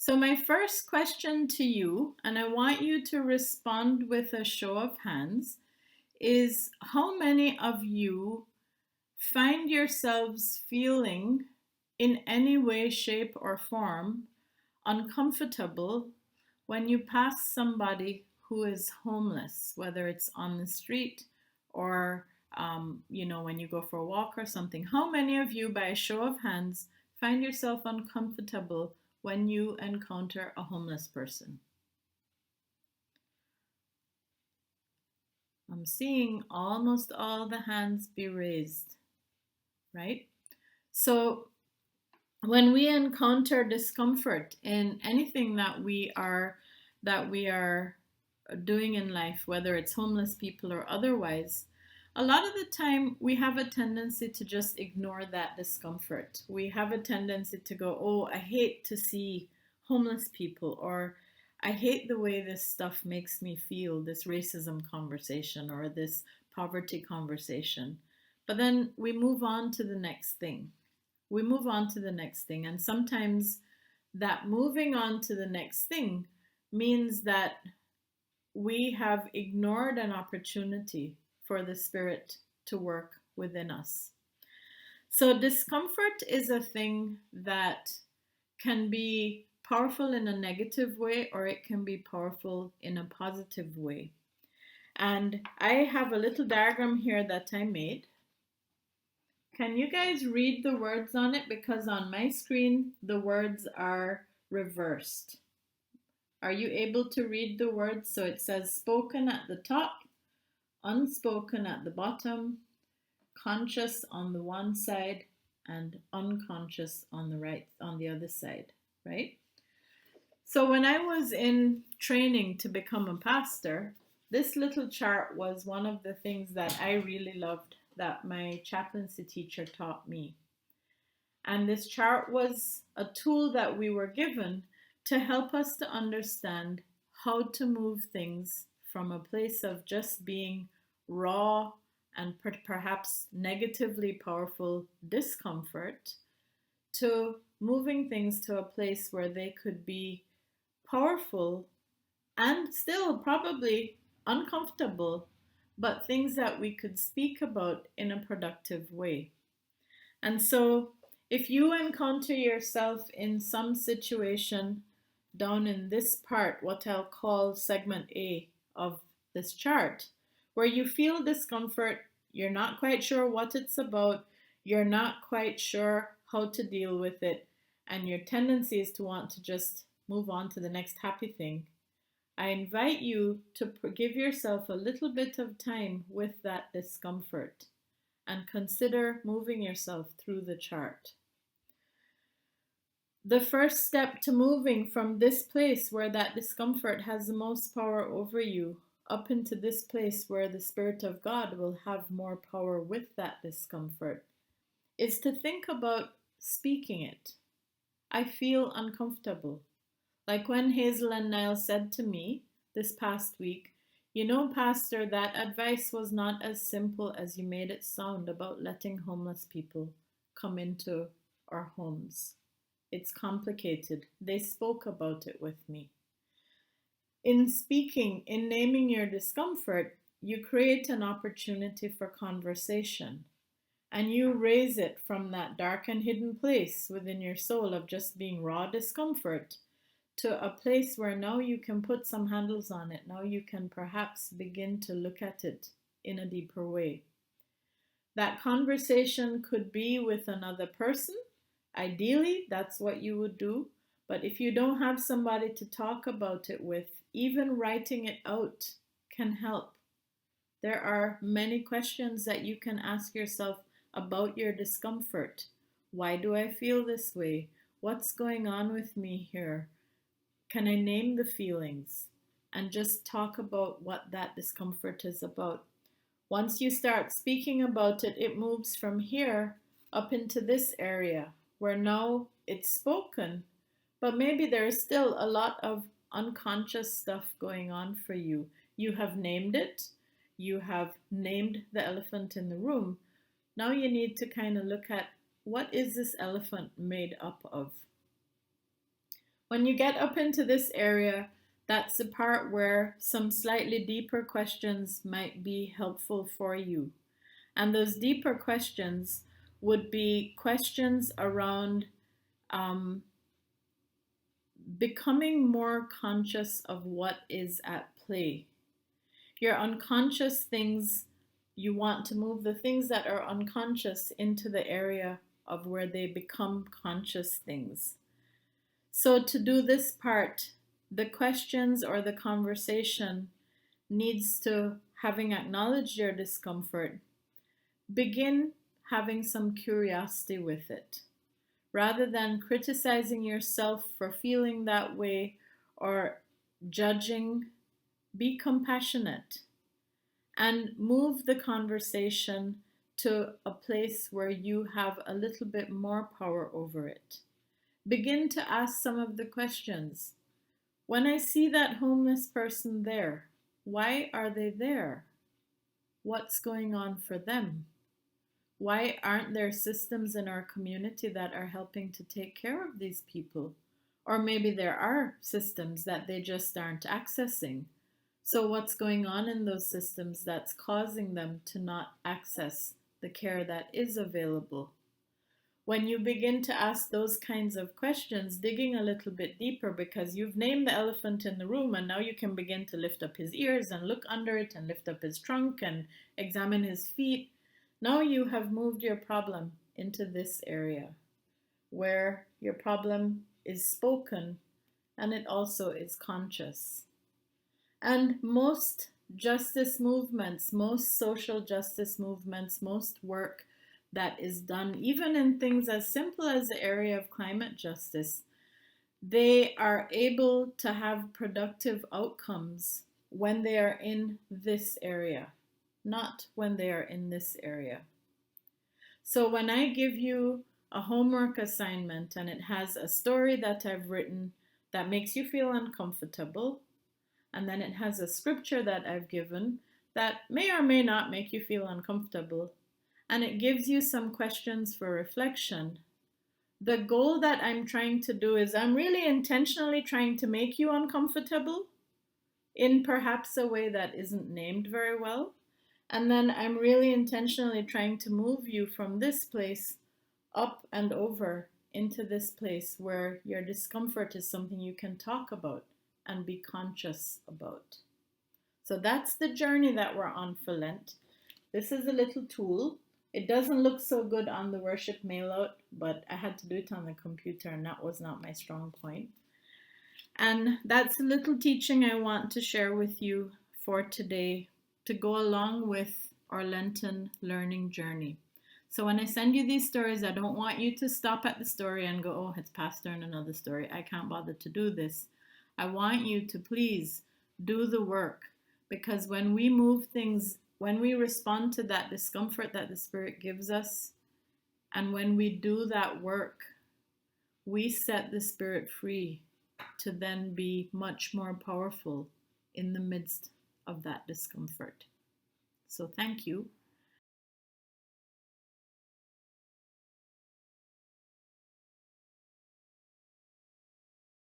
So, my first question to you, and I want you to respond with a show of hands, is how many of you find yourselves feeling in any way, shape, or form uncomfortable when you pass somebody who is homeless, whether it's on the street or when you go for a walk or something? How many of you, by a show of hands, find yourself uncomfortable when you encounter a homeless person? I'm seeing almost all the hands be raised, right? So when we encounter discomfort in anything that we are doing in life, whether it's homeless people or otherwise, a lot of the time we have a tendency to just ignore that discomfort. We have a tendency to go, oh, I hate to see homeless people, or I hate the way this stuff makes me feel, this racism conversation or this poverty conversation. But then we move on to the next thing. We move on to the next thing. And sometimes that moving on to the next thing means that we have ignored an opportunity for the Spirit to work within us. So, discomfort is a thing that can be powerful in a negative way, or it can be powerful in a positive way. And I have a little diagram here that I made. Can you guys read the words on it? Because on my screen, the words are reversed. Are you able to read the words? So it says spoken at the top, unspoken at the bottom, conscious on the one side, and unconscious on the other side, right? So when I was in training to become a pastor, this little chart was one of the things that I really loved that my chaplaincy teacher taught me. And this chart was a tool that we were given to help us to understand how to move things from a place of just being raw and perhaps negatively powerful discomfort to moving things to a place where they could be powerful and still probably uncomfortable, but things that we could speak about in a productive way. And so, if you encounter yourself in some situation down in this part, what I'll call segment A of this chart, where you feel discomfort, you're not quite sure what it's about, you're not quite sure how to deal with it, and your tendency is to want to just move on to the next happy thing, I invite you to give yourself a little bit of time with that discomfort and consider moving yourself through the chart. The first step to moving from this place where that discomfort has the most power over you up into this place where the Spirit of God will have more power with that discomfort is to think about speaking it. I feel uncomfortable. Like when Hazel and Niall said to me this past week, you know, Pastor, that advice was not as simple as you made it sound about letting homeless people come into our homes. It's complicated. They spoke about it with me. In speaking, in naming your discomfort, you create an opportunity for conversation. And you raise it from that dark and hidden place within your soul of just being raw discomfort to a place where now you can put some handles on it. Now you can perhaps begin to look at it in a deeper way. That conversation could be with another person. Ideally, that's what you would do. But if you don't have somebody to talk about it with, even writing it out can help. There are many questions that you can ask yourself about your discomfort. Why do I feel this way? What's going on with me here? Can I name the feelings? And just talk about what that discomfort is about. Once you start speaking about it, it moves from here up into this area where now it's spoken, but maybe there is still a lot of unconscious stuff going on for you. You have named it, you have named the elephant in the room. Now you need to kind of look at what is this elephant made up of? When you get up into this area, that's the part where some slightly deeper questions might be helpful for you. And those deeper questions would be questions around um, becoming more conscious of what is at play. Your unconscious things, you want to move the things that are unconscious into the area of where they become conscious things. So, to do this part, the questions or the conversation needs to, having acknowledged your discomfort, begin having some curiosity with it. Rather than criticizing yourself for feeling that way or judging, be compassionate and move the conversation to a place where you have a little bit more power over it. Begin to ask some of the questions. When I see that homeless person there, why are they there? What's going on for them? Why aren't there systems in our community that are helping to take care of these people? Or maybe there are systems that they just aren't accessing. So, what's going on in those systems that's causing them to not access the care that is available? When you begin to ask those kinds of questions, digging a little bit deeper, because you've named the elephant in the room and now you can begin to lift up his ears and look under it and lift up his trunk and examine his feet. Now you have moved your problem into this area where your problem is spoken and it also is conscious. And most justice movements, most social justice movements, most work that is done, even in things as simple as the area of climate justice, they are able to have productive outcomes when they are in this area, not when they are in this area. So when I give you a homework assignment and it has a story that I've written that makes you feel uncomfortable, and then it has a scripture that I've given that may or may not make you feel uncomfortable, and it gives you some questions for reflection, the goal that I'm trying to do is I'm really intentionally trying to make you uncomfortable in perhaps a way that isn't named very well. And then I'm really intentionally trying to move you from this place up and over into this place where your discomfort is something you can talk about and be conscious about. So that's the journey that we're on for Lent. This is a little tool. It doesn't look so good on the worship mailout, but I had to do it on the computer and that was not my strong point. And that's a little teaching I want to share with you for today to go along with our Lenten learning journey. So when I send you these stories, I don't want you to stop at the story and go, oh, it's past there in another story. I can't bother to do this. I want you to please do the work, because when we move things, when we respond to that discomfort that the Spirit gives us, and when we do that work, we set the Spirit free to then be much more powerful in the midst of that discomfort. So thank you.